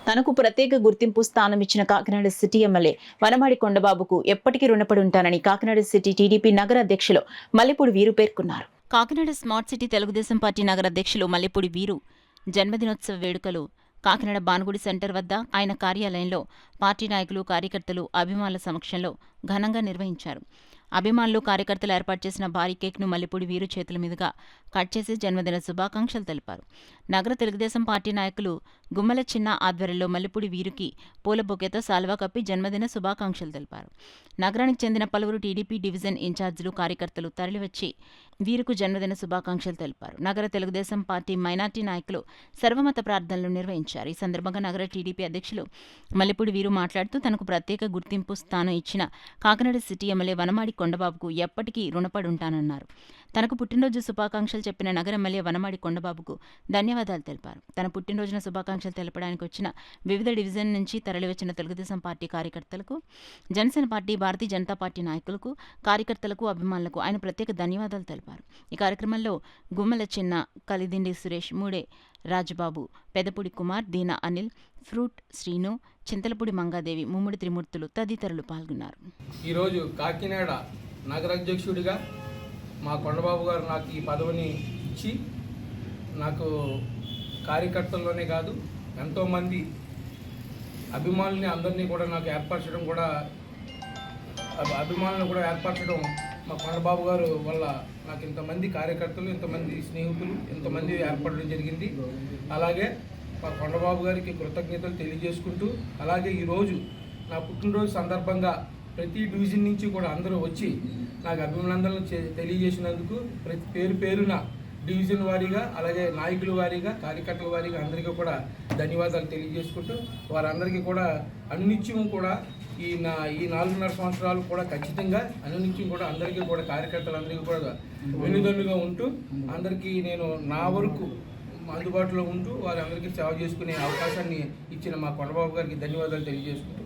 తనకు ప్రత్యేక గుర్తింపు స్థానం ఇచ్చిన కాకినాడ సిటీ ఎమ్మెల్యే వనమాడి కొండబాబుకు ఎప్పటికీ రుణపడి ఉంటానని కాకినాడ సిటీ టీడీపీ నగర అధ్యక్షులు మల్లెపూడి వీరు పేర్కొన్నారు. Kakinada smart city Telugu Desam party నగర అధ్యక్షులు మల్లెపూడి వీరు జన్మదినోత్సవ వేడుకలు కాకినాడ బానుగుడి సెంటర్ వద్ద ఆయన కార్యాలయంలో పార్టీ నాయకులు, కార్యకర్తలు, అభిమానుల సమక్షంలో ఘనంగా నిర్వహించారు. అభిమానులు, కార్యకర్తలు ఏర్పాటు చేసిన భారీ కేక్ను మల్లెపూడి వీరు చేతుల మీదుగా కట్ చేసి జన్మదిన శుభాకాంక్షలు తెలిపారు. నగర తెలుగుదేశం పార్టీ నాయకులు గుమ్మల చిన్న ఆధ్వర్యంలో మల్లెపూడి వీరుకి పూల బొకేతో సాల్వా కప్పి జన్మదిన శుభాకాంక్షలు తెలిపారు. నగరానికి చెందిన పలువురు టీడీపీ డివిజన్ ఇన్ఛార్జీలు, కార్యకర్తలు తరలివచ్చి వీరుకు జన్మదిన శుభాకాంక్షలు తెలిపారు. నగర తెలుగుదేశం పార్టీ మైనార్టీ నాయకులు సర్వమత ప్రార్థనలు నిర్వహించారు. ఈ సందర్భంగా నగర టీడీపీ అధ్యక్షులు మల్లెపూడి వీరు మాట్లాడుతూ తనకు ప్రత్యేక గుర్తింపు స్థానం ఇచ్చిన కాకినాడ సిటీ ఎమ్మెల్యే వనమాడి కొండబాబుకు ఎప్పటికీ రుణపడి ఉంటానన్నారు. తనకు పుట్టినరోజు శుభాకాంక్షలు చెప్పిన నగర ఎమ్మెల్యే వనమాడి కొండబాబుకు ధన్యవాదాలు తెలిపారు. తన పుట్టినరోజున శుభాకాంక్షలు తెలపడానికి వచ్చిన వివిధ డివిజన్ నుంచి తరలివచ్చిన తెలుగుదేశం పార్టీ కార్యకర్తలకు, జనసేన పార్టీ, భారతీయ జనతా పార్టీ నాయకులకు, కార్యకర్తలకు, అభిమానులకు ఆయన ప్రత్యేక ధన్యవాదాలు తెలిపారు. ఈ కార్యక్రమంలో గుమ్మల చిన్న, కలిదిండి సురేష్, మూడే రాజుబాబు, పెదపూడి కుమార్, దీనా అనిల్, ఫ్రూట్ శ్రీను, చింతలపూడి మంగాదేవి, ముమ్మిడి త్రిమూర్తులు తదితరులు పాల్గొన్నారు. ఈరోజు కాకినాడ నగరాధ్యక్షుడిగా మా కొండబాబు గారు నాకు ఈ పదవిని ఇచ్చి, నాకు కార్యకర్తల్లోనే కాదు ఎంతోమంది అభిమానుల్ని అందరినీ కూడా నాకు ఏర్పరచడం కూడా మా కొండబాబు గారు వల్ల నాకు ఇంతమంది కార్యకర్తలు, ఇంతమంది స్నేహితులు, ఇంతమంది ఏర్పడడం జరిగింది. అలాగే మా కొండబాబు గారికి కృతజ్ఞతలు తెలియజేసుకుంటూ, అలాగే ఈరోజు నా పుట్టినరోజు సందర్భంగా ప్రతి డివిజన్ నుంచి కూడా అందరూ వచ్చి నాకు అభినందనలు తెలియజేసినందుకు ప్రతి పేరున డివిజన్ వారీగా, అలాగే నాయకుల వారీగా, కార్యకర్తల వారీగా అందరికీ కూడా ధన్యవాదాలు తెలియజేసుకుంటూ, వారందరికీ కూడా అనునిత్యం కూడా ఈ 4.5 సంవత్సరాలు కూడా ఖచ్చితంగా అనునిత్యం కూడా అందరికీ కూడా కార్యకర్తలందరికీ కూడా వెన్నుదన్నుగా ఉంటూ అందరికీ నేను నా వరకు అందుబాటులో ఉంటూ వారందరికీ సేవ చేసుకునే అవకాశాన్ని ఇచ్చిన మా కొండబాబు గారికి ధన్యవాదాలు తెలియజేసుకుంటూ